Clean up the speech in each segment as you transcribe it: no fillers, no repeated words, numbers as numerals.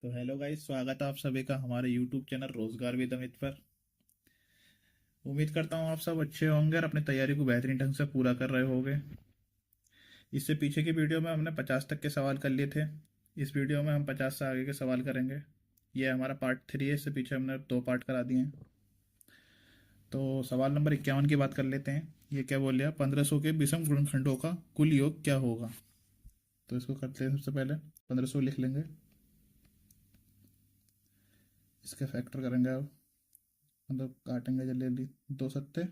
तो hello guys, स्वागत है आप सभी का हमारे यूट्यूब चैनल रोजगार विद अमित पर। उम्मीद करता हूँ आप सब अच्छे होंगे और अपनी तैयारी को बेहतरीन ढंग से पूरा कर रहे होंगे। इससे पीछे की वीडियो में हमने 50 तक के सवाल कर लिए थे। इस वीडियो में हम 50 से आगे के सवाल करेंगे। ये हमारा पार्ट 3 है। इससे पीछे हमने 2 पार्ट करा दिए हैं। तो सवाल नंबर 51 की बात कर लेते हैं। ये क्या बोल रहा है, 1500 के विषम गुणनखंडों का कुल योग क्या होगा। तो इसको करते हैं। सबसे पहले 1500 लिख लेंगे। इसके फैक्टर करेंगे अब, मतलब काटेंगे जल्दी जल्दी। 2 सत्ते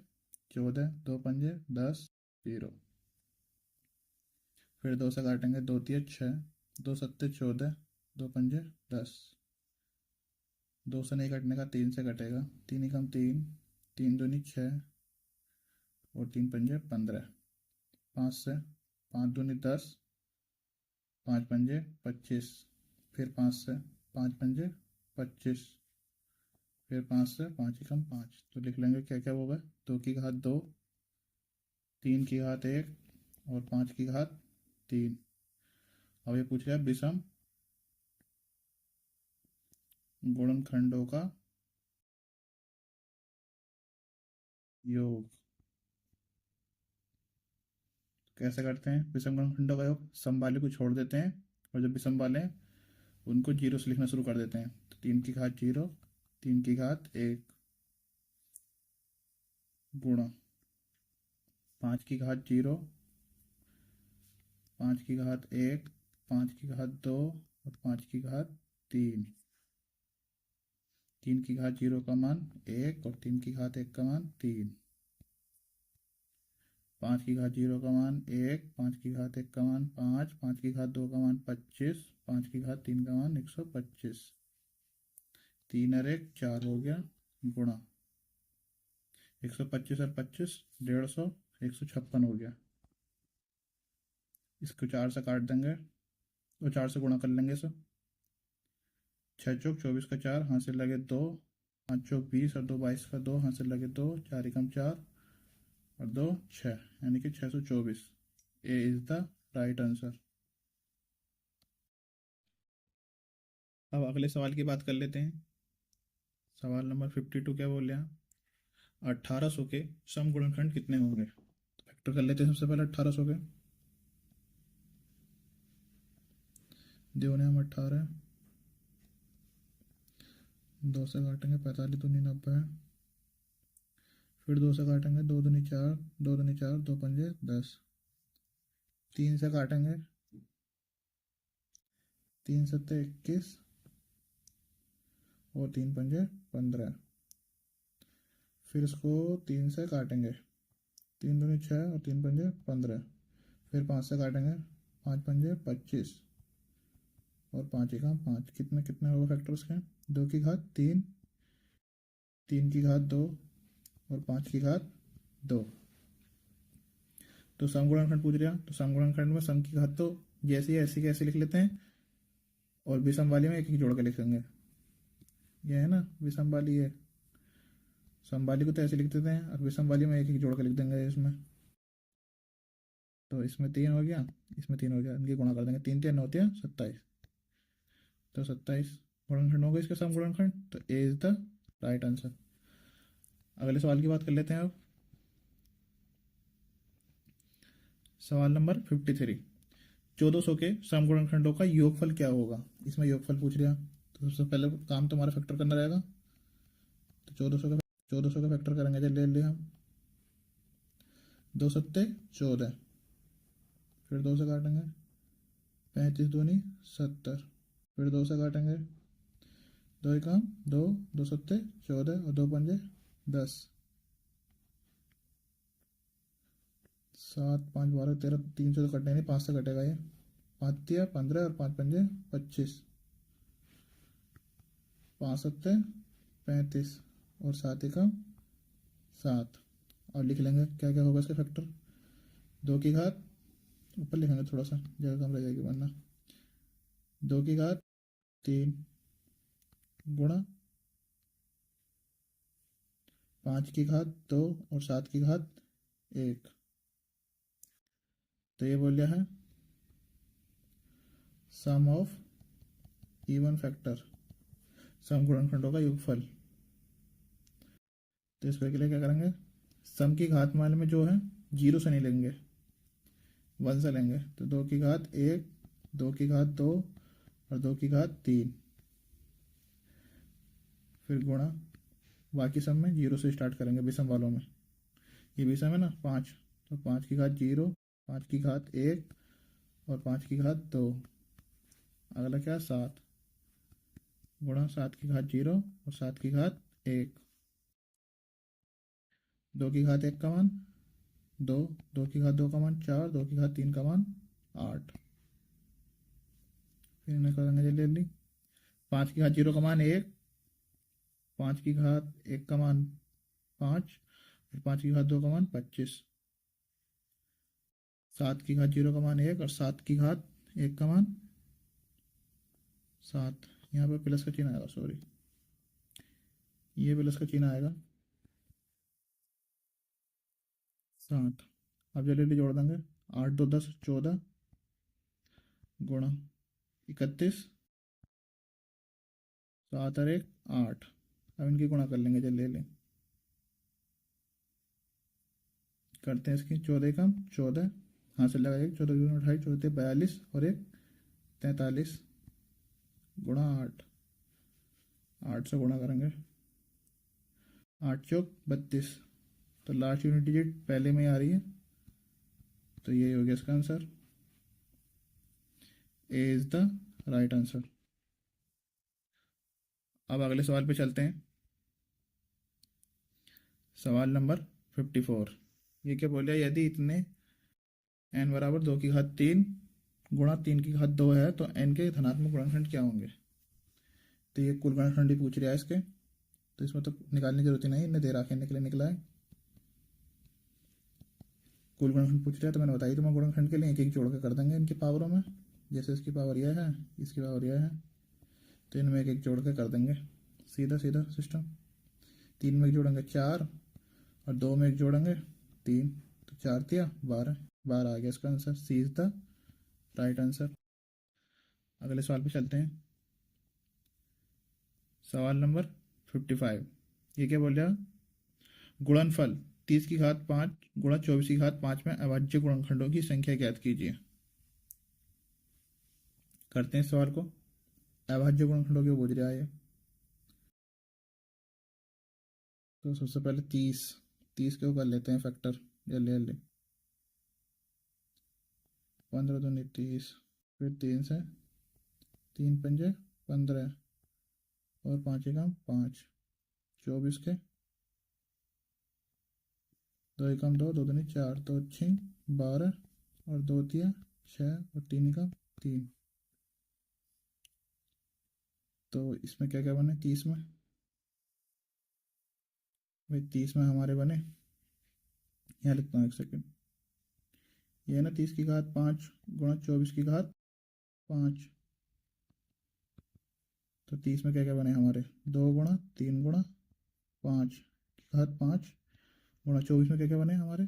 14, 2 पंजे 10, 0। फिर 2 से काटेंगे, 2 तिया 6, 2 सत्ते 14, 2 पंजे 10। 2 से नहीं कटने का, 3 से कटेगा। 3 एकम 3, 3 दूनी 6 और 3 पंजे 15। 5 से, 5 दूनी 10, 5 पंजे 25। फिर 5 से, 5 पंजे 25। फिर 5 से, 5 एकम 5। तो लिख लेंगे क्या क्या होगा। 2 की घात 2, 3 की घात 1 और 5 की घात 3। अब ये पूछ रहा है विषम गुणनखंडों का योग। कैसे करते हैं विषम गुणनखंडों का योग। सम वाले को छोड़ देते हैं और जो विषम वाले हैं उनको जीरो से लिखना शुरू कर देते हैं। तो 3 की घात 0, 3 की घात 1 गुणा 5 की घात 0, 5 की घात 1, 5 की घात 2 और 5 की घात 3। 3 की घात 0 का मान 1 और 3 की घात 1 का मान 3। 5 की घात 0 का मान 1, 5 की घात 1 का मान 5, 5 की घात 2 का मान 25, 5 की घात 3 का मान 125। 3 और 1 4 हो गया गुणा 125 और 25 150, 156 हो गया। इसको 4 से काट देंगे और 4 से गुणा कर लेंगे इसे। 6 चौक 24 का 4, हाथ से लगे 2, 5 चौक 20 और 2 22 का 2, हाथ से लगे 2, 4 एकम 4 और 2 6, यानी कि 624। ए इज द राइट आंसर। अब अगले सवाल की बात कर लेते हैं। सवाल नंबर 52 क्या बोल रहे हैं, 1800 के समगुणनखंड कितने होंगे। तो फैक्टर कर लेते हैं सबसे पहले 1800 के। दूने हम 18, 2 से काटेंगे 45 दूनी 90। फिर 2 से काटेंगे, 2 दूनी 4, 2 दूनी 4, 2 पंजे 10। 3 से काटेंगे, 3 सत्ते 21 और 3 पंजे 15। फिर इसको 3 से काटेंगे, 3 दूनी 6 और 3 पंजे 15। फिर 5 से काटेंगे, 5 पंजे 25 और 5 एकम 5। कितने कितने होगा फैक्टर उसके। 2 की घात 3, 3 की घात 2 और 5 की घात 2। तो समगुणनखंड पूछ रहा, तो समगुणनखंड में सम की घात तो जैसी ऐसी कैसे लिख लेते हैं और विषम वाली में एक एक जोड़ के लिखेंगे। ये है ना विषम वाली है, सम वाली को तो ऐसे लिख देते हैं और विषम वाली में एक एक जोड़ के लिख देंगे इसमें। तो इसमें 3 हो गया, इसमें 3 हो गया, इनकी गुणा कर देंगे। 3 3 9 27। तो 27 गुणनखंड हो गए इसके सम गुणनखंड। तो ए इज द राइट आंसर। अगले सवाल की बात कर लेते हैं अब। सवाल नंबर 53, 1400 के समगुणनखंडों का योगफल क्या होगा। इसमें योगफल पूछ रहा। तो सबसे पहले काम तुम्हारा फैक्टर करना रहेगा। तो 1400 का फैक्टर करेंगे जल्दी जल्दी हम। 2 सत्ते 14, फिर 2 से काटेंगे, 35 दूनी 70। फिर 2 से काटेंगे, 2 एकम 2, 2 सत्ते 14 और 2 पंजे 10। 7 5 12 13, 3 से तो कटेगा नहीं, 5 से कटेगा ये। 5 तिया 15 और 5 पंजे 25। 5 सत्ते 35 और 7 एकम 7। और लिख लेंगे क्या क्या होगा इसका फैक्टर। 2 की घात, ऊपर लिखेंगे थोड़ा सा जगह कम रह जाएगी वरना। 2 की घात 3 गुणा 5 की घात 2 और 7 की घात 1। तो ये बोल रहा है सम ऑफ इवन फैक्टर, सम गुणनखंडों का योगफल। तो इसके लिए क्या करेंगे, सम की घात मान में जो है जीरो से नहीं लेंगे, वन से लेंगे। तो 2 की घात 1, 2 की घात 2 और 2 की घात 3, फिर गुणा बाकी सब में जीरो से स्टार्ट करेंगे विषम वालों में। ये विषम है ना 5, तो 5 की घात 0, 5 की घात 1 और 5 की घात 2, अगला क्या 7, गुणा 7 की घात 0 और 7 की घात 1। 2 की घात 1 का मान 2, 2 की घात 2 का मान 4, 2 की घात 3 का मान 8। फिर इन्हें करेंगे जल्दी जल्दी। 5 की घात 0 का मान 1, 5 की घात 1 का मान 5 और 5 की घात 2 का मान 25। 7 की घात 0 का मान 1 और 7 की घात 1 का मान 7। यहाँ पे प्लस का चिन्ह आएगा, सॉरी, ये प्लस का चिन्ह आएगा 7। अब जल्दी जल्दी जोड़ देंगे। 8 2 10 14 गुणा 31, 7 और 1 8। अब इनकी गुणा कर लेंगे जल्दी जल्दी, करते हैं इसकी। 14 कम 14, हाँ से लगा 1, 14 दूनी 28, 14 42 और 1 43 गुणा 8। 8 से गुणा करेंगे, 8 चौक 32। तो लास्ट यूनिट डिजिट पहले में ही आ रही है, तो ये हो गया इसका answer. A is the right answer. अब अगले सवाल पे चलते हैं। सवाल नंबर 54। ये क्या बोल रहा है, यदि इतने n बराबर 2 की घात 3 गुणा 3 की घात 2 है तो n के धनात्मक गुणनखंड क्या होंगे। तो ये कुल गुणनखंड ही पूछ रहा है इसके, तो इसमें तो निकालने की जरूरत ही नहीं, इन्हें दे रखे के लिए निकला है। कुल गुणनखंड पूछ रहा है तो मैंने बताई तुम्हें, गुणनखंड के लिए एक एक जोड़ के कर देंगे इनकी पावरों में। जैसे इसकी पावर यह है, इसकी पावर यह है, तो इनमें एक एक जोड़ के कर देंगे, सीधा सीधा सिस्टम। 3 में एक जोड़ेंगे 4 और 2 में एक जोड़ेंगे 3, तो 4 तिया 12, 12 आ गया इसका answer. C is the right answer. अगले सवाल पे चलते हैं। सवाल नंबर 55। ये क्या बोल रहा है, गुणनफल 30 की घात 5 गुणा 24 की घात 5 में अभाज्य गुणनखंडों की संख्या ज्ञात कीजिए। करते हैं सवाल को। अभाज्य गुणनखंडों की पूछ रहा है ये। तो सबसे पहले 30 के ऊपर लेते हैं फैक्टर, जल्दी जल्दी। 15 दूनी 30, फिर 3 से 3 पंजे 15 और 5 एकम 5, 24 के 2 एकम 2, 2 दूनी 4, 2 6 12 और 2 तिया 6 और 3 एकम 3। तो इसमें क्या क्या बने 30 में, भाई 30 में हमारे बने, यहाँ लिखता हूँ एक सेकेंड। ये है ना 30 की घात 5 गुणा 24 की घात 5। तो 30 में क्या क्या बने हमारे, 2 गुणा 3 गुणा 5 की घात 5 गुणा 24 में क्या क्या बने हमारे,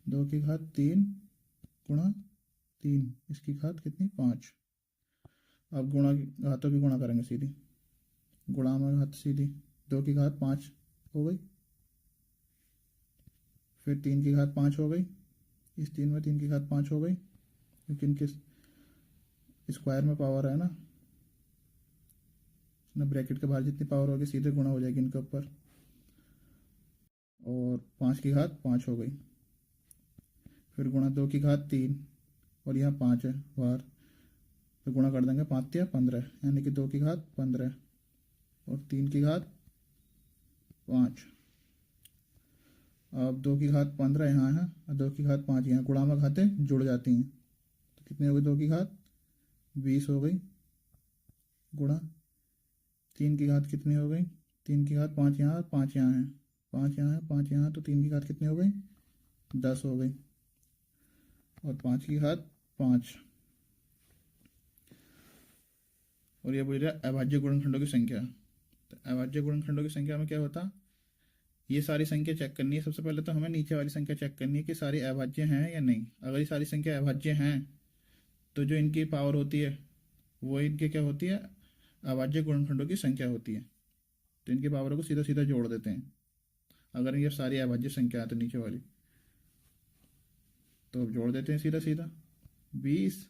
2 की घात 3 गुणा 3, इसकी घात कितनी 5। अब गुणा घातों की गुणा करेंगे सीधी, गुणा में घात सीधी, 2 की घात 5 हो गई, फिर 3 की घात 5 हो गई, इस 3 में 3 की घात 5 हो गई, क्योंकि इनके स्क्वायर में पावर है ना ब्रैकेट के बाहर जितनी पावर होगी सीधे गुणा हो जाएगी इनके ऊपर, और 5 की घात 5 हो गई, फिर गुणा 2 की घात 3 और यहाँ 5 है बाहर, तो गुणा कर देंगे 5 या 15, यानी कि 2 की घात 15 और 3 की घात 5। अब 2 की घात 15 यहाँ है और 2 की घात 5 यहाँ, गुणा में घातें जुड़ जाती हैं, तो कितनी हो गई 2 की घात 20 हो गई, गुणा 3 की घात कितनी हो गई, 3 की घात 5 यहाँ और 5 यहाँ है, 5 यहाँ है 5 यहाँ, तो 3 की घात कितनी हो गई 10 हो गई, और 5 की घात 5। और ये बोल रहा है अभाज्य गुणनखंडों की संख्या। तो अभाज्य गुणनखंडों की संख्या में क्या होता, ये सारी संख्या चेक करनी है। सबसे पहले तो हमें नीचे वाली संख्या चेक करनी है कि सारी अभाज्य हैं या नहीं। अगर ये सारी संख्या अभाज्य हैं तो जो इनकी पावर होती है वो इनके क्या होती है, अभाज्य गुणनखंडों की संख्या होती है। तो इनकी पावरों को सीधा सीधा जोड़ देते हैं। अगर ये सारी अभाज्य संख्या है तो नीचे वाली, तो अब जोड़ देते हैं सीधा सीधा। 20,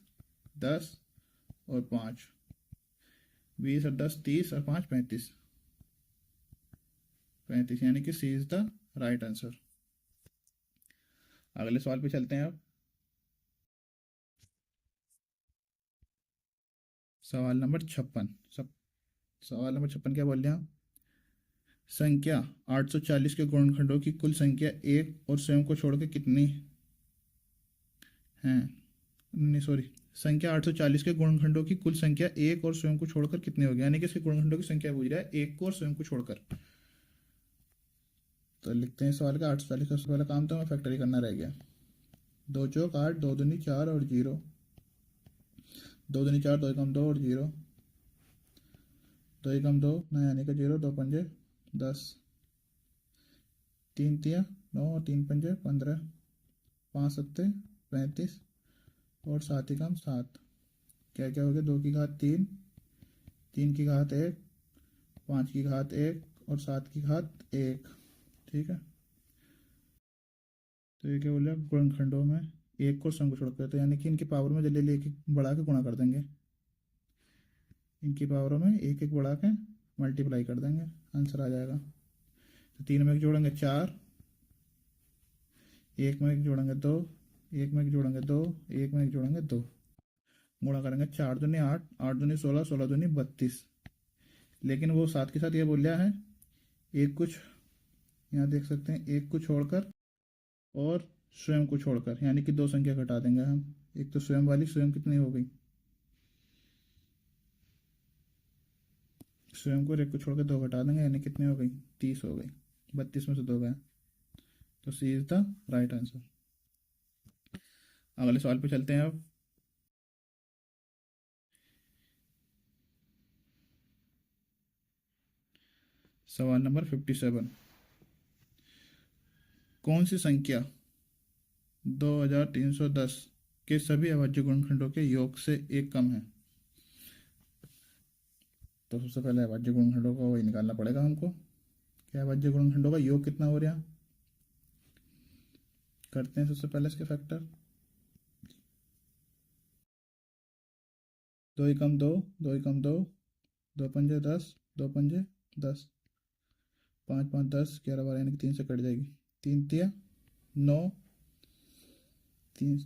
10 और 5, 20 और 10 30 और 5 35, 35 यानी कि सी इज द राइट आंसर। अगले सवाल पे चलते हैं अब। सवाल नंबर 56। सवाल नंबर 56 क्या बोल रहे हैं? संख्या 840 के गुणनखंडों की कुल संख्या एक और स्वयं को छोड़कर कितनी है? नहीं सॉरी, संख्या 840 के गुणनखंडों की कुल संख्या एक और स्वयं को छोड़कर कितनी होगी, यानी कि इसके गुणनखंडों की संख्या पूछ रहा है एक को और स्वयं को छोड़कर। तो लिखते हैं सवाल का 840 का सबसे पहला काम तो हमें फैक्टरी करना रह गया। 2 चौक 8, 2 दूनी 4 और 0, 2 दूनी 4, 2 एकम 2 और 0, 2 एकम 2 ना यानी कि 0, 2 पंजे 10, 3 तिया 9 और 3 पंजे 15, 5 सत्ते 35 और 7 एकम 7। क्या क्या हो गया? 2 की घात 3, 3 की घात 1, 5 की घात 1 और 7 की घात 1। ठीक है, तो ये क्या बोला? गुणनखंडों में एक को स्वयं को छोड़कर, तो यानी कि इनकी पावर में जल्दी लेके बढ़ा के गुणा कर देंगे। इनकी पावरों में एक एक बढ़ा के मल्टीप्लाई कर देंगे, आंसर आ जाएगा। तो 3 में एक जोड़ेंगे 4, 1 में एक जोड़ेंगे 2, 1 में एक जोड़ेंगे 2, 1 में एक जोड़ेंगे 2, गुणा करेंगे 4 दूनी 8, 8 दूनी 16, 16 दूनी 32। लेकिन वो साथ के साथ ये बोल रहा है एक कुछ, यहाँ देख सकते हैं, एक को छोड़कर और स्वयं को छोड़कर, यानी कि दो संख्या घटा देंगे हम। एक तो स्वयं वाली, स्वयं कितनी हो गई? स्वयं को और एक को छोड़कर दो घटा देंगे, यानी कितनी हो गई? 30 हो गई। 32 में से 2 गए, तो सी इज द राइट आंसर। अगले सवाल पे चलते हैं अब। सवाल नंबर 57। कौन सी संख्या 2310 के सभी अभाज्य गुणनखंडों के योग से एक कम है? तो सबसे पहले अभाज्य गुणनखंडों का वही निकालना पड़ेगा हमको। क्या अभाज्य गुणनखंडों का योग कितना हो रहा? करते हैं सबसे पहले इसके फैक्टर। 2 एकम 2, 2 एकम 2, 2 पंजे 10, 2 पंजे 10, 5 5 10, 11 12 यानी कि 3 से कट जाएगी। 3 तिया 9, 3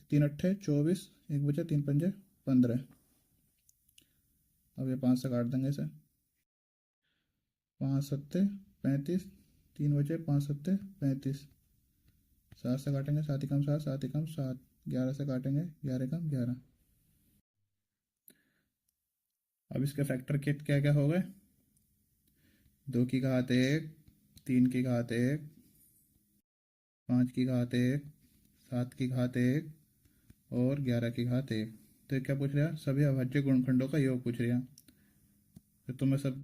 3 अट्ठे 24, एक बचे 3 पंजे 15। अब ये 5 से काट देंगे इसे। 5 सत्ते 35, 3 बचे 5 सत्ते 35, 7 से काटेंगे 7 एकम 7, 7 एकम 7, 11 से काटेंगे 11 एकम 11। अब इसके फैक्टर के क्या क्या हो गए? 2 की घात 1, 3 की घात 1, 5 की घात 1, 7 की घात 1 और 11 की घात 1। तो ये क्या पूछ रहा है? सभी अभाज्य गुणनखंडों का योग पूछ रहा है। तो तुम्हें सब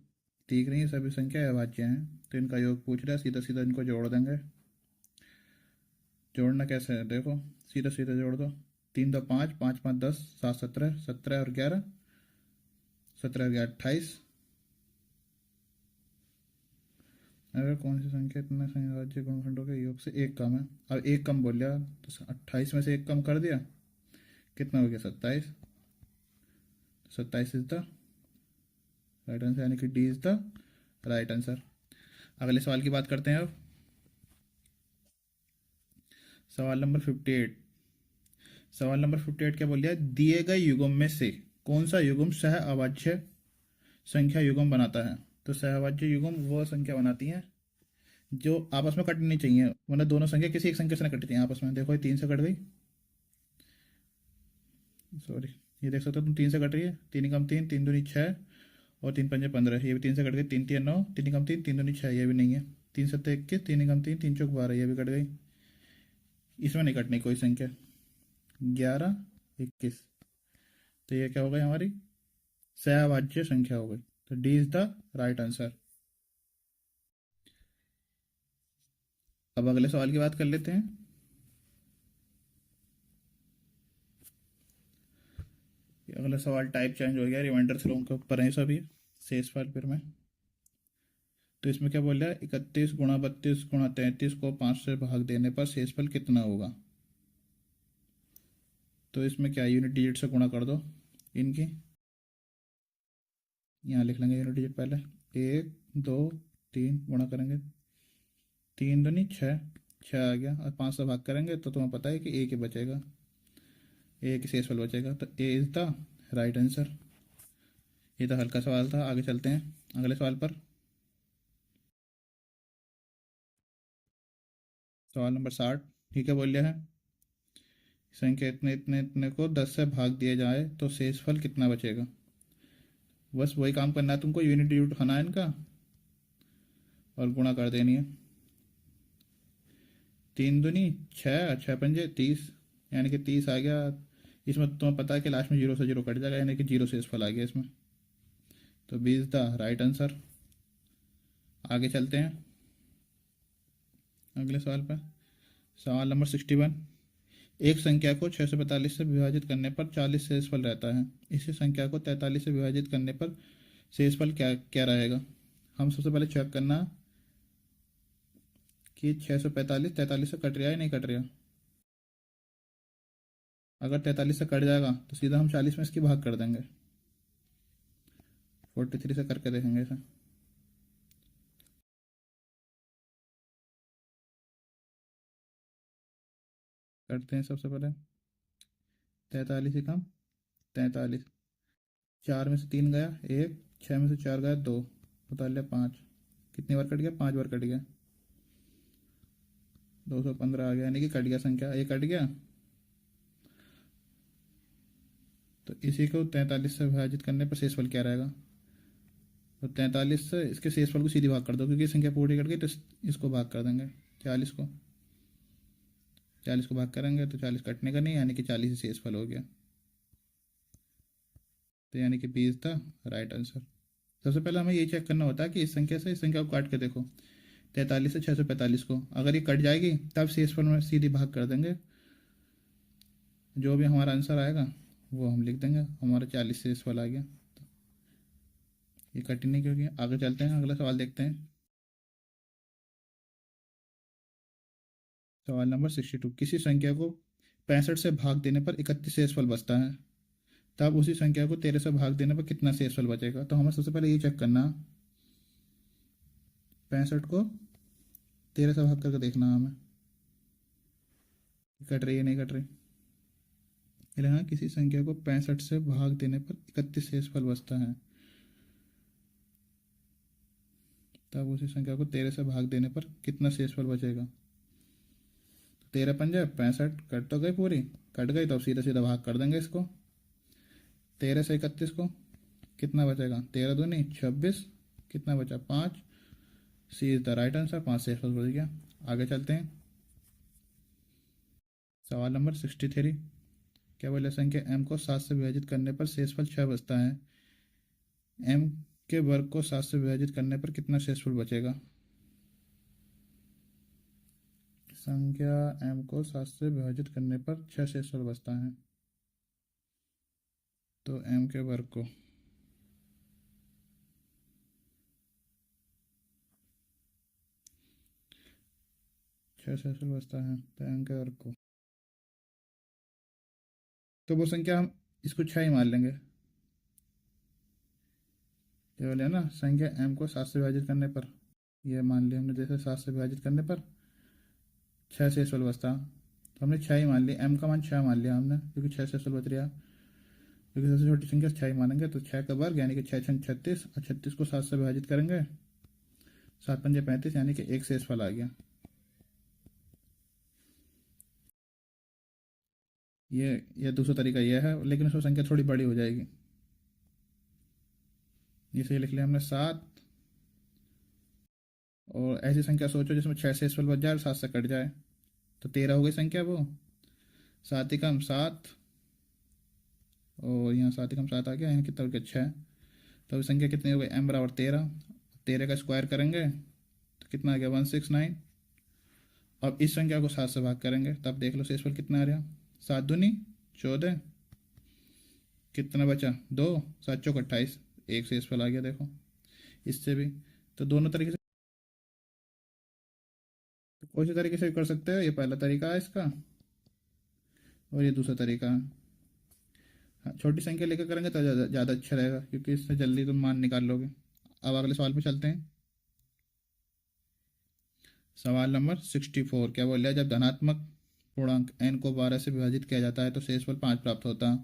दिख रही है, सभी संख्या अभाज्य हैं, तो इनका योग पूछ रहा है। सीधा सीधा इनको जोड़ देंगे। जोड़ना कैसे है देखो, सीधा सीधा जोड़ दो। 3 2 5, 5 5 10, 7 17, 17 और 11, 17 और 11 28। अगर कौन सी संख्या इतने अभाज्य गुणनखंडों के योग से एक कम है? अब एक कम बोल लिया तो 28 में से एक कम कर दिया, कितना हो गया? 27। 27 इज द राइट आंसर, यानी कि D is the right answer. अगले सवाल की बात करते हैं अब। सवाल नंबर 58। सवाल नंबर 58 क्या बोल दिया? दिए गए युग्म में से कौन सा युग्म सह अभाज्य संख्या युग्म बनाता है? तो सहअभाज्य युग्म वो संख्या बनाती हैं जो आपस में कटनी चाहिए, वरना दोनों संख्या किसी एक संख्या से ना कटती चाहिए आपस में। देखो ये 3 से कट गई, सॉरी, ये देख सकते हो तुम, 3 से कट रही है। 3 कम 3, 3 दूनी 6 और 3 पंजे 15, ये भी 3 से कट गई। 3 3 9, 3 कम 3, 3 दूनी 6, ये भी नहीं है। 3 सत्ते 21, 3 कम 3, 3 चौक 12, ये भी कट गई। इसमें नहीं कटनी कोई संख्या। 11 21, तो ये क्या हो गई हमारी? सहअभाज्य संख्या हो गई। तो D is the right answer. अब अगले सवाल की बात कर लेते हैं। अगला सवाल टाइप चेंज हो गया, रिमाइंडर थ्रो के ऊपर है सभी शेषफल फिर में। तो इसमें क्या बोल रहा है, 31 × 32 × 33 को 5 से भाग देने पर शेषफल कितना होगा। तो इसमें क्या यूनिट डिजिट से गुणा कर दो इनकी, यहाँ लिख लेंगे यूनिट डिजिट पहले, 1 2 3 गुणा करेंगे, 3 दूनी 6, 6 आ गया, और 5 से भाग करेंगे तो तुम्हें पता है कि एक ही बचेगा, एक ही शेषफल बचेगा। तो A is the right answer. ये तो हल्का सवाल था, आगे चलते हैं अगले सवाल पर। सवाल नंबर 60, ठीक है, बोल रहा है संख्या इतने इतने इतने को 10 से भाग दिया जाए तो शेषफल कितना बचेगा। बस वही काम करना है तुमको, यूनिट डिजिट उठाना है इनका और गुणा कर देनी है। 3 दूनी 6, 6 पंजे 30, यानी कि 30 आ गया। इसमें तुम्हें पता है कि लास्ट में 0 से 0 कट जाएगा, यानी कि 0 शेषफल आ गया इसमें। तो B is the right answer. आगे चलते हैं अगले सवाल पर। सवाल नंबर 61, एक संख्या को 645 से विभाजित करने पर 40 शेषफल रहता है, इसी संख्या को 43 से विभाजित करने पर शेषफल क्या क्या रहेगा। हम सबसे पहले चेक करना कि 645 43 से कट रहा है नहीं कट रहा। अगर 43 से कट जाएगा तो सीधा हम 40 में इसकी भाग कर देंगे, 43 से करके देखेंगे इसे। करते हैं सबसे पहले 43 ही कम 43, 4 में से 3 गया 1, 6 में से 4 गया 2, बता लिया 5, कितनी बार कट गया 5 बार कट गया, 215 आ गया, यानी कि कट गया संख्या, ये कट गया। तो इसी को 43 से विभाजित करने पर शेषफल क्या रहेगा। तो 43 से इसके शेषफल को सीधी भाग कर दो, क्योंकि संख्या पूरी कट गई तो इसको भाग कर देंगे, 40 को भाग करेंगे तो 40 कटने का नहीं, यानी कि 40 ही शेषफल हो गया। तो यानी कि B is the right answer. सबसे पहले हमें ये चेक करना होता है कि इस संख्या से इस संख्या को काट के देखो, 43 से 645 को, अगर ये कट जाएगी तब शेषफल में सीधी भाग कर देंगे, जो भी हमारा आंसर आएगा वो हम लिख देंगे, हमारा 40 शेषफल आ गया। तो ये कट नहीं क्योंकि। आगे चलते हैं अगला सवाल देखते हैं। सवाल नंबर 62, किसी संख्या को 65 से भाग देने पर 31 शेषफल बचता है, तब उसी संख्या को 13 से भाग देने पर कितना शेषफल बचेगा। तो हमें सबसे पहले ये चेक करना, 65 को 13 से भाग करके देखना है हमें, कट रही है नहीं कट रही। लेना किसी संख्या को 65 से भाग देने पर 31 शेषफल बचता है, तब उसी संख्या को 13 से भाग देने पर कितना शेषफल बचेगा। 13 पंजे 65, कट तो गई पूरी, कट गई तो अब सीधा सीधा भाग कर देंगे इसको। 13 से 31 को कितना बचेगा, 13 दूनी 26, कितना बचा 5, सी इज द राइट आंसर, 5 शेषफल बच गया। आगे चलते हैं सवाल नंबर 63, क्या बोले संख्या m को 7 से विभाजित करने पर शेषफल 6 बचता है, m के वर्ग को 7 से विभाजित करने पर कितना शेषफल बचेगा। संख्या m को 7 से विभाजित करने पर 6 शेषफल बचता है, तो m के वर्ग को 6 शेषफल बचता है, तो m के वर्ग को, तो वो संख्या हम इसको 6 ही मान लेंगे। ये बोले ना संख्या m को 7 से विभाजित करने पर, ये मान लिया हमने, जैसे 7 से विभाजित करने पर 6 शेषफल बचता, तो हमने 6 ही मान लिया, m का मान 6 मान लिया हमने, क्योंकि 6 शेषफल बच रहा, क्योंकि सबसे छोटी संख्या 6 ही मानेंगे। तो 6 का वर्ग यानी कि 6 छंग 36, और 36 को 7 से विभाजित करेंगे, 7 पंजे 35, यानी कि एक शेषफल आ गया। ये दूसरा तरीका यह है, लेकिन उसमें संख्या थोड़ी बड़ी हो जाएगी। इसे लिख लिया हमने 7, और ऐसी संख्या सोचो जिसमें 6 शेषफल बच जाए और 7 से कट जाए, तो 13 हो गई संख्या वो, 7 ही कम 7, और यहाँ 7 ही कम 7 आ गया, यहाँ कितना हो गया 6, तो संख्या कितनी हो गई m बराबर 13, 13 का स्क्वायर करेंगे तो कितना आ गया 169। अब इस संख्या को 7 से भाग करेंगे, तब देख लो शेषफल कितना आ रहा, 7 दूनी 14, कितना बचा? 2, 7 चौक 28, एक शेषफल आ गया देखो। इससे भी तो दोनों तरीके से, कोई सी तरीके से भी कर सकते हो। ये पहला तरीका है इसका, और ये दूसरा तरीका है। हाँ, छोटी संख्या लेकर करेंगे तो ज़्यादा अच्छा रहेगा, क्योंकि इससे जल्दी तुम मान निकाल लोगे। अब अगले सवाल पे चलते हैं। सवाल नंबर 64 क्या बोल रहा है? जब धनात्मक पूर्णांक n को 12 से विभाजित किया जाता है तो शेषफल 5 प्राप्त होता है।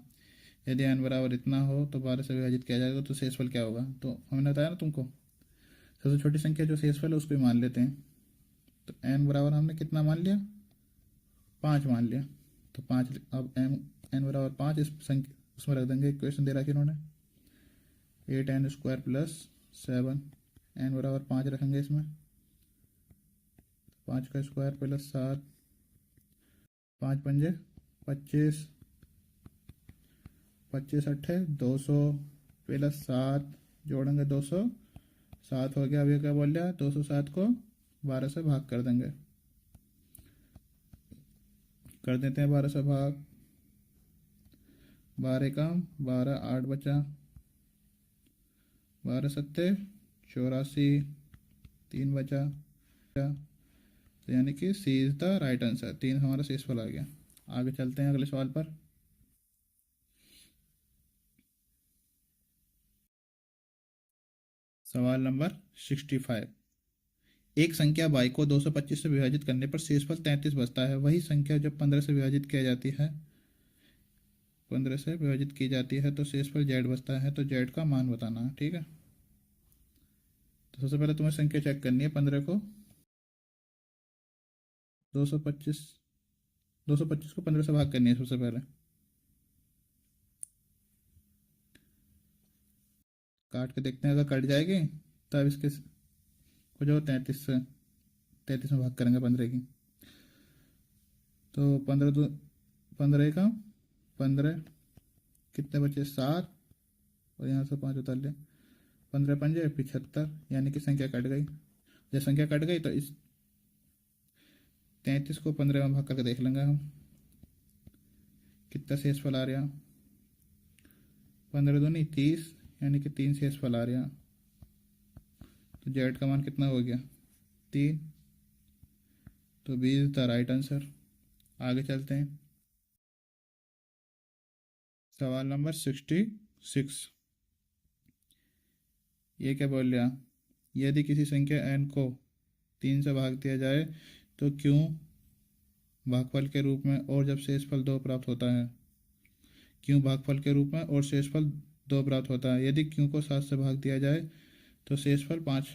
यदि n बराबर इतना हो तो 12 से विभाजित किया जाएगा तो शेषफल क्या होगा? तो हमने बताया ना तुमको, सबसे छोटी संख्या जो शेषफल है उसको ही मान लेते हैं। तो n बराबर हमने कितना मान लिया? 5 मान लिया। तो 5, अब n बराबर 5, इस संख्या उसमें रख देंगे। इक्वेशन दे रखी इन्होंने 8n² प्लस 7, n बराबर 5 रखेंगे इसमें। 5 का स्क्वायर प्लस 7, 5 पंजे 25, 25 अट्ठे 200 प्लस 7, जोड़ेंगे 200, 7 हो गया। अभी क्या बोल रहा है? 207 को 12 से भाग कर देंगे। कर देते हैं 12 से भाग। 12 कम 12, 8 बचा। 12 सत्ते 84, 3 बचा। तो यानी कि सी इज़ द राइट आंसर। 3 हमारा शेषफल आ गया। आगे चलते हैं अगले सवाल पर। सवाल नंबर 65। एक संख्या y को 225 से विभाजित करने पर शेषफल 33 बचता है। वही संख्या जब 15 से विभाजित किया जाती है 15 से विभाजित की जाती है तो शेषफल z बचता है। तो z का मान बताना है, ठीक है। तो सबसे पहले तुम्हें संख्या चेक करनी है। 15 को 225 225 को 15 से भाग करनी है सबसे पहले। काट के देखते हैं, अगर कट जाएगी तब इसके कुछ और 33 में भाग करेंगे 15 की। तो 15 का 15, कितने बचे? 7, और यहाँ से 5 उतार ले। 15 पंजे 75, यानी कि संख्या कट गई। जब संख्या कट गई तो इस 33 को 15 में भाग करके देख लेंगे हम कितना शेषफल आ रहा। 15 दूनी 30, यानी कि 3 शेषफल आ रहा। तो जेड का मान कितना हो गया? 3। तो B is the right answer. आगे चलते हैं। सवाल नंबर 66। ये क्या बोल रहा? यदि किसी संख्या n को 3 से भाग दिया जाए तो क्यों भागफल के रूप में और जब शेषफल 2 प्राप्त होता है? क्यों भागफल के रूप में और शेषफल 2 प्राप्त होता है? यदि क्यों को 7 से भाग दिया जाए तो शेषफल 5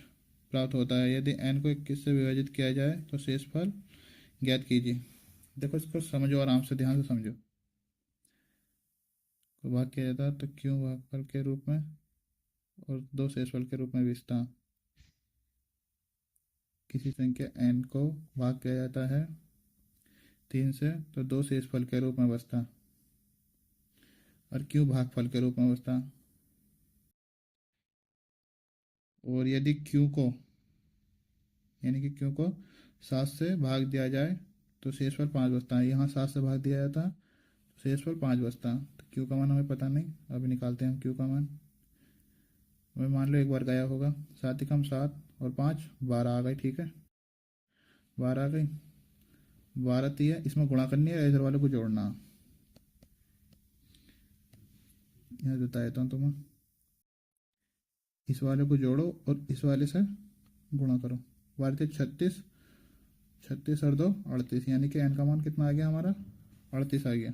प्राप्त होता है। यदि n को 21 से विभाजित किया जाए तो शेषफल ज्ञात कीजिए। देखो इसको समझो, आराम से ध्यान से समझो। को भाग किया जाता है तो क्यों भागफल के रूप में और 2 शेषफल के रूप में विस्तार। किसी संख्या n को भाग किया जाता है 3 से तो 2 शेषफल के रूप में बचता, और क्यों भागफल के रूप में बचता। और यदि क्यू को, यानी कि क्यू को 7 से भाग दिया जाए तो शेषफल 5 बचता है। यहाँ 7 से भाग दिया जाता तो शेषफल 5 बचता। तो क्यू का मान हमें पता नहीं, अभी निकालते हैं हम क्यू का मान। हमें मान लो एक बार गया होगा। 7 ही कम 7 और 5 12 आ गई, ठीक है। 12 आ गई। 12 ती है, इसमें गुणा करनी है, इधर वाले को जोड़ना। यहाँ बता देता हूँ तुम्हें, इस वाले को जोड़ो और इस वाले से गुणा करो। 12 36, 36 और 2 38, यानी कि n का मान कितना आ गया हमारा? 38 आ गया।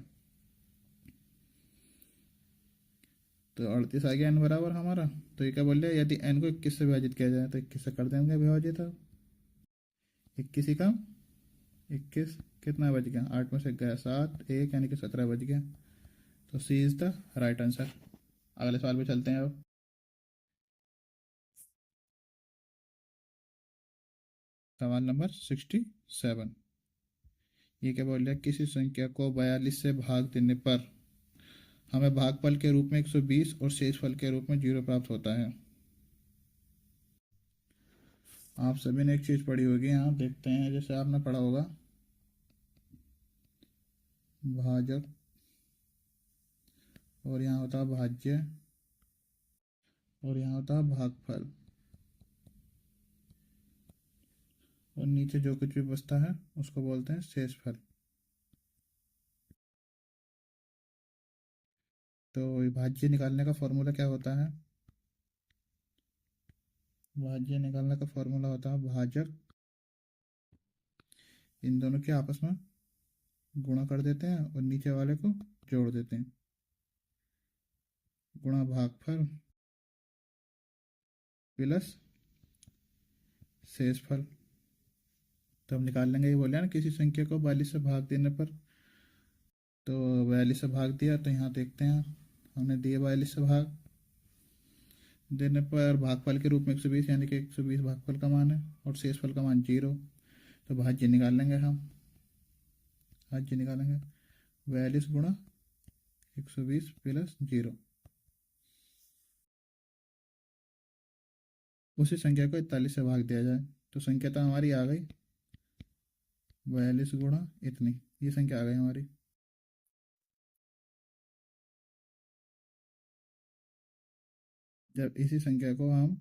तो 38 आ गया n बराबर हमारा। तो ये क्या बोल रहे हैं? यदि n को 21 से विभाजित किया जाए तो 21 से कर देंगे विभाजित। अब 21 ही का 21 कितना बच गया? 8 में से गया 7, 1 यानी कि 17 बच गया। तो सी इज द राइट आंसर। अगले सवाल पे चलते हैं अब। सवाल नंबर 67। ये क्या बोल रहा है? किसी संख्या को 42 से भाग देने पर हमें भागफल के रूप में 120 और शेषफल के रूप में 0 प्राप्त होता है। आप सभी ने एक चीज़ पढ़ी होगी, यहाँ देखते हैं। जैसे आपने पढ़ा होगा भाजक और यहाँ होता है भाज्य, और यहाँ होता है भागफल, और नीचे जो कुछ भी बचता है उसको बोलते हैं शेषफल। तो भाज्य निकालने का फॉर्मूला क्या होता है? भाज्य निकालने का फॉर्मूला होता है भाजक, इन दोनों के आपस में गुणा कर देते हैं और नीचे वाले को जोड़ देते हैं, गुणा भागफल प्लस शेषफल। तो हम निकाल लेंगे, ये बोले ना किसी संख्या को 42 से भाग देने पर, तो 42 से भाग दिया, तो यहाँ देखते हैं हमने दिए 42 से भाग देने पर भागफल के रूप में 120, यानी कि 120 भागफल का मान है और शेषफल का मान 0। तो भाज्य निकाल लेंगे हम, भाज्य निकालेंगे 42 गुणा 120 प्लस 0। उसी संख्या को 41 से भाग दिया जाए, तो संख्या तो हमारी आ गई 42 गुणा इतनी, ये संख्या आ गई हमारी। जब इसी संख्या को हम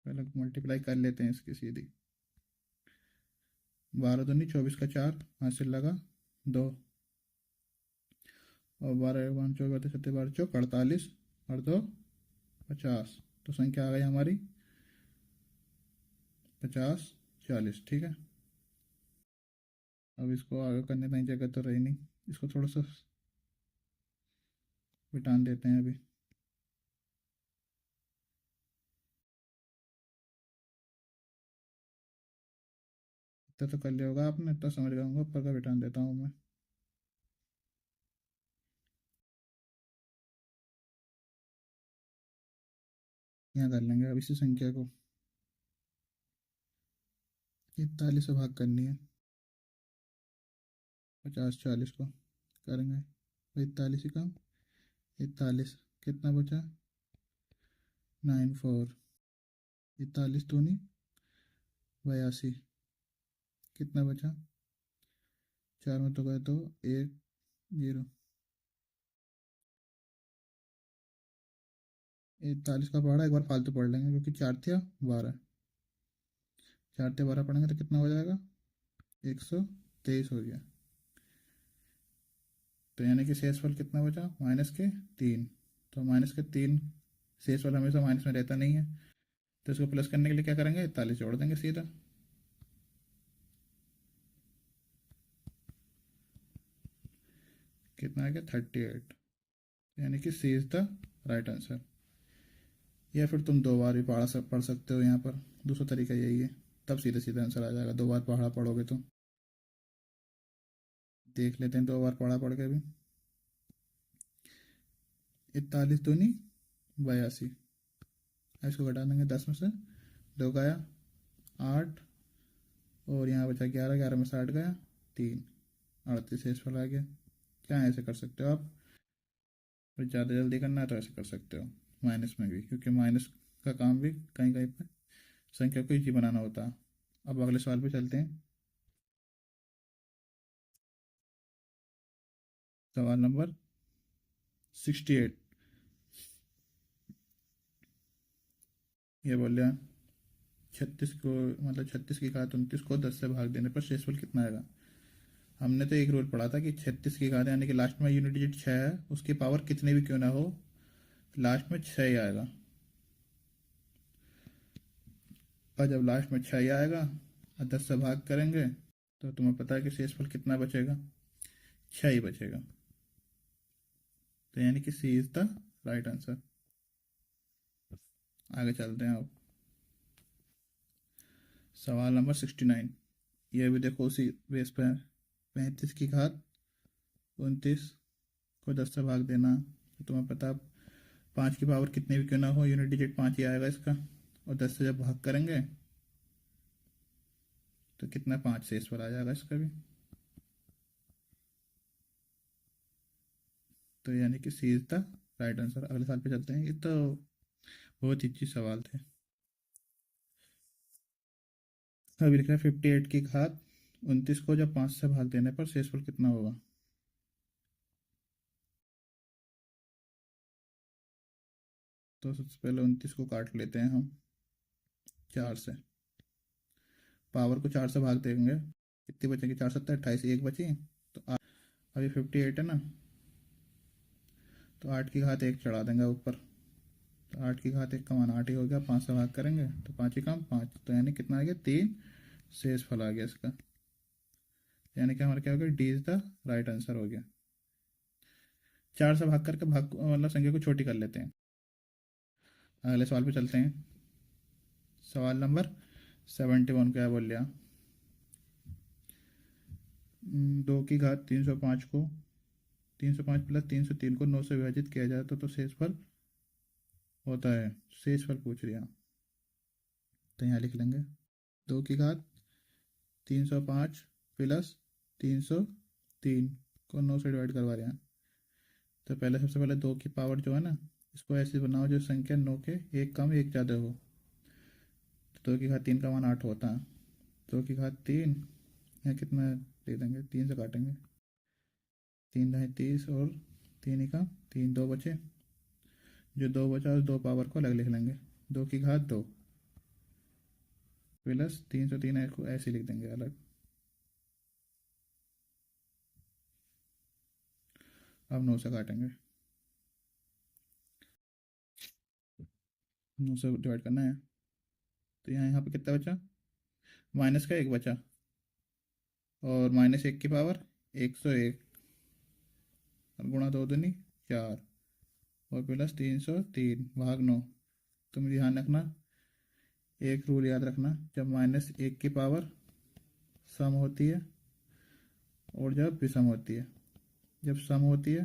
पहले मल्टीप्लाई कर लेते हैं इसकी सीधी, 12 दूनी 24 का 4 हासिल लगा 2, और 12 1 24 36 12 चौक 48 और 2 50। तो संख्या आ गई हमारी 50 40। ठीक है, अब इसको आगे करने की जगह तो रही नहीं, इसको थोड़ा सा मिटान देते हैं अभी। इतना तो कर लिया होगा आपने, इतना समझ गया होगा, ऊपर का मिटान देता हूँ मैं। यहाँ कर लेंगे अब इसी संख्या को 41 से भाग करनी है, 50 40 को करेंगे 41 ही काम, 41 कितना बचा 94, 41 दूनी 82, कितना बचा 4 में तो गए तो 1 0। 41 का पढ़ा एक बार फालतू पढ़ लेंगे, क्योंकि 4 थे 12, 4 थे 12 पढ़ेंगे तो कितना हो जाएगा 123 हो गया। तो यानी कि शेषफल कितना बचा -3। तो -3, शेषफल हमेशा माइनस में रहता नहीं है, तो इसको प्लस करने के लिए क्या करेंगे 41 जोड़ देंगे सीधा। कितना आ गया 38, यानी कि सी इज द राइट आंसर। या फिर तुम 2 बार भी पढ़ सकते हो, यहाँ पर दूसरा तरीका यही है, तब सीधे सीधे आंसर आ जाएगा। 2 बार पढ़ोगे तो देख लेते हैं, 2 बार पढ़ के भी। 41 दूनी 82, इसको घटा देंगे 10 में से, 2 गया 8, और यहाँ बचा 11, 11 में से 8 गया 3, 38 शेषफल आ गया। क्या ऐसे कर सकते हो आप, और ज़्यादा जल्दी करना है तो ऐसे कर सकते हो माइनस में भी, क्योंकि माइनस का काम भी कहीं कहीं पर संख्या को इजी बनाना होता है। अब अगले सवाल पे चलते हैं। सवाल नंबर 68, ये बोल रहा 36 को, मतलब 36 की घात 29 को 10 से भाग देने पर शेषफल कितना आएगा। हमने तो एक रूल पढ़ा था कि 36 की घात यानी कि लास्ट में यूनिट डिजिट 6 है, उसकी पावर कितनी भी क्यों ना हो, लास्ट में 6 ही आएगा। और जब लास्ट में 6 ही आएगा और 10 से भाग करेंगे, तो तुम्हें पता है कि शेषफल कितना बचेगा, 6 ही बचेगा। तो यानी कि सी इज द राइट आंसर। आगे चलते हैं अब सवाल नंबर 69, ये भी देखो उसी बेस पे है। 35 की घात 29 को 10 से भाग देना, तो तुम्हें पता 5 की पावर कितनी भी क्यों ना हो, यूनिट डिजिट 5 ही आएगा इसका, और 10 से जब भाग करेंगे तो कितना 5 शेष पर आ जाएगा इसका भी। तो यानी कि सी इज द राइट आंसर। अगले साल पे चलते हैं, ये तो बहुत ही अच्छी सवाल थे। अभी लिख रहा है 58 की घात 29 को जब 5 से भाग देने पर शेषफल कितना होगा। तो सबसे पहले 29 को काट लेते हैं हम 4 से, पावर को 4 से भाग देंगे, कितनी बचेगी, 4 7 28, एक बची। तो अभी 58 है ना, तो 8 की घात 1 चढ़ा देंगे ऊपर, तो 8 की घात 1 का मान 8 ही हो गया, 5 से भाग करेंगे तो 5 ही काम 5, तो यानी कितना आ गया 3, शेष फल आ गया इसका, यानी कि हमारा क्या हो गया, D is the right answer हो गया। 4 से भाग करके भाग मतलब संख्या को छोटी कर लेते हैं। अगले सवाल पे चलते हैं। सवाल नंबर 71 क्या बोल लिया, 2 की घात 305 को 305 प्लस 303 को 9 से विभाजित किया जाए तो शेषफल होता है, शेषफल पूछ रहा, तो यहाँ लिख लेंगे 2 की घात 305 प्लस 303 को 9 से डिवाइड करवा रहे हैं। तो पहले सबसे पहले 2 की पावर जो है ना, इसको ऐसे बनाओ जो संख्या 9 के एक कम एक ज़्यादा हो। तो 2 की घात 3 का मान 8 होता है, 2 की घात 3 यहाँ कितना दे देंगे, 3 से काटेंगे, 3 ढाई 30 और 3 ही का 3, 2 बचे, जो 2 बचा उस 2 पावर को अलग लिख लेंगे, 2 की घात 2 प्लस 303 को ऐसे लिख देंगे अलग। अब 9 से काटेंगे, 9 से डिवाइड करना है, तो यहाँ पे कितना बचा, माइनस का 1 बचा, और -1 की पावर 101 और गुणा 2 दूनी 4 और प्लस 303 भाग 9। तुम ध्यान रखना, एक रूल याद रखना, जब -1 की पावर सम होती है और जब विषम होती है, जब सम होती है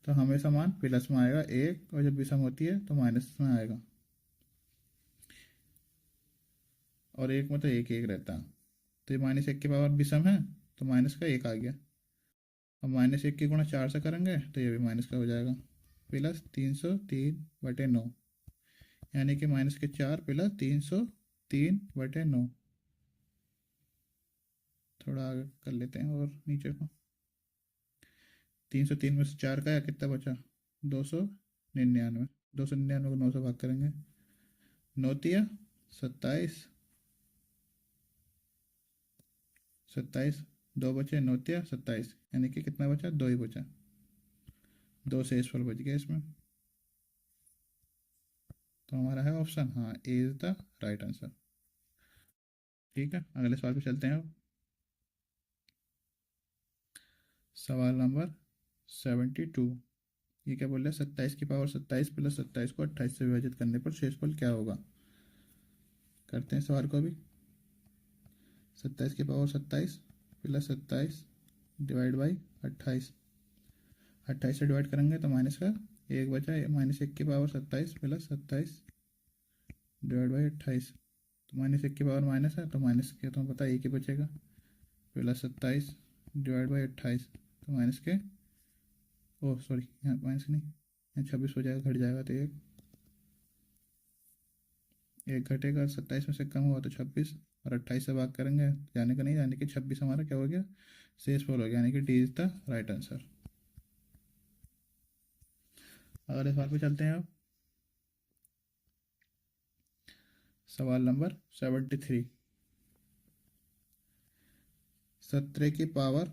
तो हमेशा मान प्लस में आएगा 1, और जब विषम होती है तो माइनस में आएगा, और 1 में तो 1 1 रहता है। तो ये -1 की पावर विषम है तो माइनस का 1 आ गया, अब -1 की गुणा 4 से करेंगे तो ये भी माइनस का हो जाएगा, प्लस 303/9, यानी कि -4 प्लस 303/9। थोड़ा आगे कर लेते हैं और नीचे को, 303 में से 4 का या कितना बचा, 299, 299 को 9 से भाग करेंगे, 9 तिया 27, 27, 2 बचे, 9 तिया 27, यानी कि कितना बचा, 2 ही बचा, 2 शेषफल बच गया इसमें, तो हमारा है ऑप्शन हाँ, ए इज द राइट आंसर। ठीक है, अगले सवाल पे चलते हैं अब। सवाल नंबर 72, ये क्या बोल रहा है, 27 की पावर 27 प्लस 27 को 28 से विभाजित करने पर शेषफल क्या होगा। करते हैं सवाल को अभी, 27 की पावर 27 प्लस 27 डिवाइड बाई 28, 28 से डिवाइड करेंगे तो माइनस का 1 बचा, -1 की पावर 27 प्लस 27 डिवाइड बाई 28, तो -1 की पावर माइनस है तो माइनस के तो पता 1 ही बचेगा, प्लस 27 डिवाइड बाई 28, तो माइनस के, ओह सॉरी यहाँ माइनस नहीं, यहाँ 26 हो जाएगा, घट जाएगा, तो एक घटेगा, 27 में से कम हुआ तो 26, और 28 से भाग करेंगे, जाने का नहीं, यानी कि 26 हमारा क्या हो गया, शेषफल हो गया, यानी कि D is the right answer. अगले सवाल पे चलते हैं अब। सवाल नंबर 73, 17 की पावर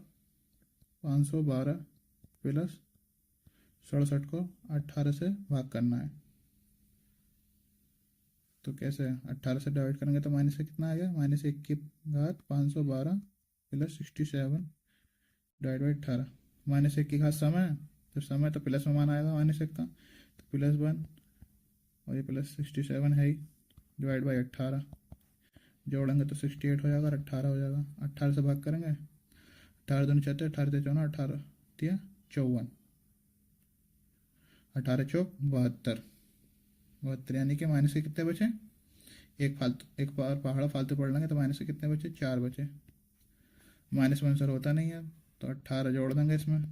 512 प्लस 67 को 18 से भाग करना है, तो कैसे, 18 से डिवाइड करेंगे तो माइनस से कितना आ गया, -1 की घात 512 प्लस 67 डिवाइड बाई 18, -1 की घात समय है, तो समय तो प्लस में मान आएगा -1 का, तो +1, और ये प्लस 67 है ही, डिवाइड बाई 18, जोड़ेंगे तो 68 हो जाएगा और 18 हो जाएगा, 18 से भाग करेंगे, 18 दूनी 34, 18 से 54, 18 तिया 54, 18 चौक 72, 72, यानी कि माइनस के कितने बचे, एक फालतू, एक बार पहाड़ा फालतू पढ़ लेंगे तो माइनस के कितने बचे, 4 बचे, माइनस में आंसर होता नहीं है, तो 18 जोड़ देंगे इसमें,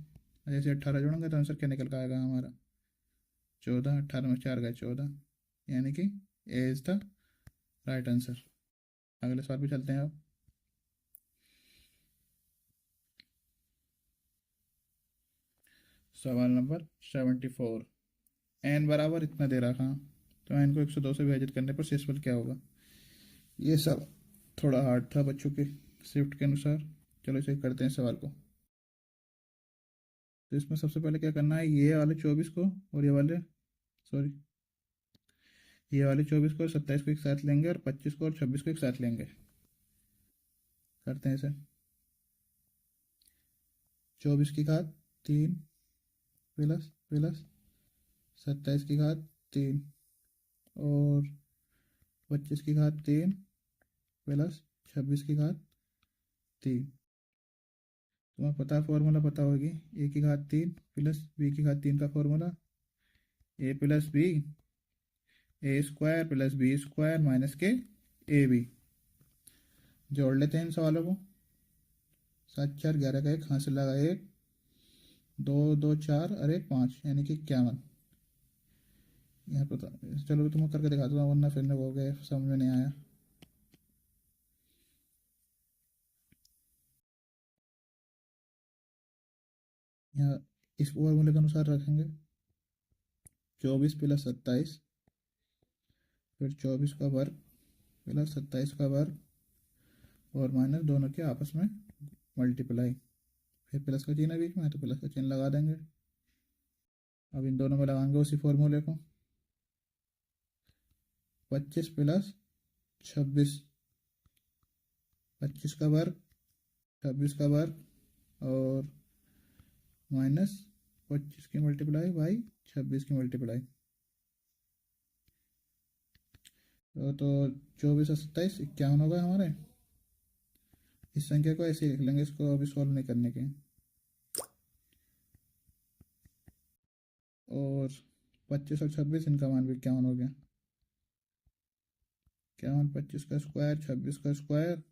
जैसे 18 जोड़ेंगे तो आंसर क्या निकल कर आएगा हमारा, 14, 18 में 4 गए 14, यानी कि ए इज द राइट आंसर। अगले सवाल पे चलते हैं अब। सवाल नंबर 74, एन बराबर इतना दे रखा, तो n को 102 से विभाजित करने पर शेषफल क्या होगा। ये सब थोड़ा हार्ड था बच्चों के शिफ्ट के अनुसार। चलो इसे करते हैं सवाल को। तो इसमें सबसे पहले क्या करना है, ये वाले 24 को और सॉरी ये वाले 24 को और 27 को एक साथ लेंगे और 25 को और 26 को एक साथ लेंगे। करते हैं इसे। 24 की घात 3 प्लस प्लस 27 की घात 3 और 25 की घात 3 प्लस 26 की घात 3। तुम्हें पता फॉर्मूला पता होगी, ए की घात 3 प्लस बी की घात 3 का formula a plus b a square plus b square minus के ए बी। जोड़ लेते हैं इन सवालों को। 7 4 11 का 1 हासिल लगा 1 2 2 4 और 1 5 यानी कि 51। यहाँ पता, चलो तुम्हें करके दिखाता हूँ वरना फिर हो गए समझ में नहीं आया। यहाँ इस फॉर्मूले के अनुसार रखेंगे 24 प्लस 27 फिर 24 का वर्ग प्लस 27 का वर्ग और माइनस दोनों के आपस में मल्टीप्लाई, फिर प्लस का चिन्ह है बीच में तो प्लस का चिन्ह लगा देंगे। अब इन दोनों में लगाएंगे उसी फॉर्मूले को। 25 प्लस 26, 25 का वर्ग 26 का वर्ग और माइनस 25 की मल्टीप्लाई बाई 26 की मल्टीप्लाई। तो 24 और 27 51 होगा हमारे। इस संख्या को ऐसे लिख लेंगे, इसको अभी सॉल्व नहीं करने के। और 25 और 26 इनका मान भी 51 हो गया। 51 25 का स्क्वायर 26 का स्क्वायर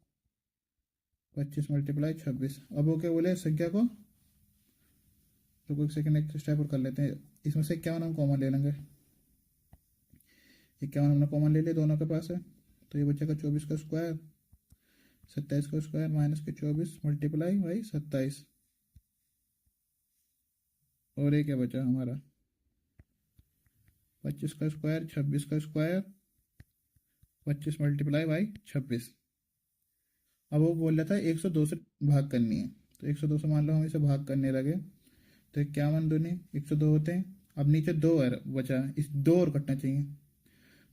25 मल्टीप्लाई 26। अब वो क्या बोले इस संख्या को, तो एक सेकंड एक स्टेप और कर लेते हैं। इसमें से 51 हम कॉमन ले लेंगे। 51 हमने कॉमन ले लिया, दोनों के पास है। तो ये बचेगा 24 का स्क्वायर 27 का स्क्वायर माइनस के 24 मल्टीप्लाई बाई 27। और ये क्या बचा हमारा 25 का स्क्वायर 26 का स्क्वायर 25 मल्टीप्लाई बाई 26। अब वो बोल रहा था 102 से भाग करनी है, तो 102 से मान लो हम इसे भाग करने लगे तो 51 दूनी 102 होते हैं। अब नीचे 2 और बचा, इस 2 और कटना चाहिए।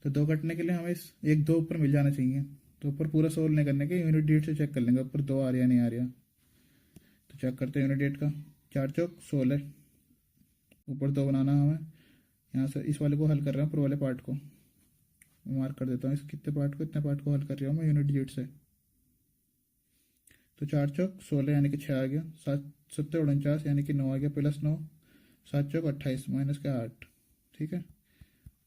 तो 2 कटने के लिए हमें इस 1 2 ऊपर मिल जाना चाहिए। तो ऊपर पूरा सोल्व नहीं करने के यूनिट डेट से चेक कर लेंगे ऊपर 2 आ रहा नहीं आ रहा। तो चेक करते हैं यूनिट डेट का। 4 चौक 16, ऊपर 2 बनाना हमें। यहाँ से इस वाले को हल कर रहा हूँ, ऊपर वाले पार्ट को मार्क कर देता हूँ। इस कितने पार्ट को, इतने पार्ट को हल कर रहा हूँ मैं यूनिट डेट से। तो 4 चौक 16 यानी कि 6 आ गया। 7 7 49 यानी कि 9 आ गया प्लस 9। 7 चौक 28 माइनस का 8। ठीक है,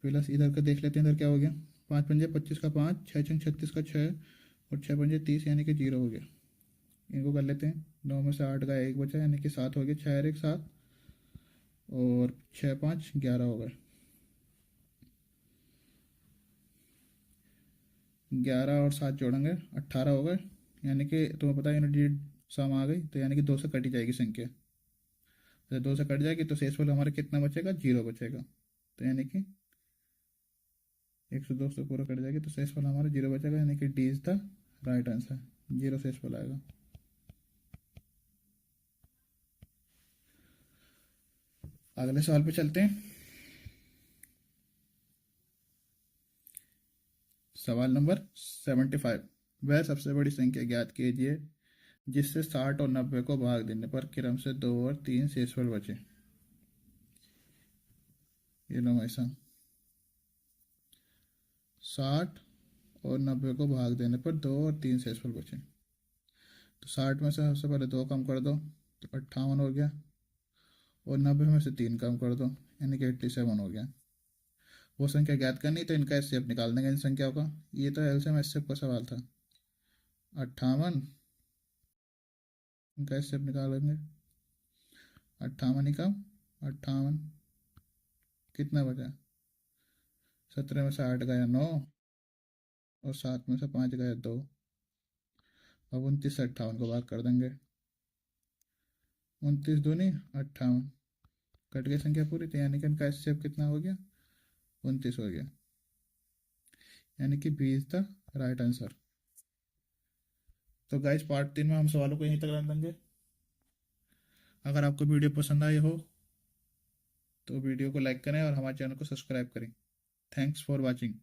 प्लस इधर का देख लेते हैं इधर क्या हो गया। 5 पंजे 25 का 5, 6 छंग 36 का 6 और 6 पंजे 30 यानी कि 0 हो गया। इनको कर लेते हैं। 9 में से 8 का 1 बचा यानी कि 7 हो गया। 6 और 1 7 और 6 5 11 हो गए। 11 और 7 जोड़ेंगे 18 हो गए। यानी कि तुम्हें पता है यूनिट सम आ गई, तो यानी कि 2 से कटी जाएगी संख्या। जब 2 से कट जाएगी तो शेषफल हमारा कितना बचेगा, 0 बचेगा। तो यानी कि 102 से पूरा कट जाएगी तो शेषफल हमारा 0 बचेगा, यानी कि D is the right answer. 0 शेषफल आएगा। अगले सवाल पे चलते हैं। सवाल नंबर 75। वह सबसे बड़ी संख्या ज्ञात कीजिए जिससे 60 और 90 को भाग देने पर क्रम से 2 और 3 शेषफल बचे। ये लो ऐसा 60 और 90 को भाग देने पर 2 और 3 शेषफल बचे। तो 60 में से सबसे पहले 2 कम कर दो तो 58 हो गया और 90 में से 3 कम कर दो यानी कि 87 हो गया। वो संख्या ज्ञात करनी तो इनका एचसीएफ निकाल देंगे इन संख्याओं का। ये तो एलसीएम एचसीएफ का सवाल था। 58 इनका एचसीएफ निकालेंगे। 58 ही कम 58 कितना बचा, 17 में से 8 गया 9 और 7 में से 5 गया 2। अब 29 से 58 को भाग कर देंगे। 29 दूनी 58, कट गई संख्या पूरी। तो यानी कि इनका एचसीएफ कितना हो गया, 29 हो गया। यानी कि B is the right answer. तो गाइज पार्ट 3 में हम सवालों को यहीं तक रख देंगे। अगर आपको वीडियो पसंद आई हो तो वीडियो को लाइक करें और हमारे चैनल को सब्सक्राइब करें। Thanks for watching.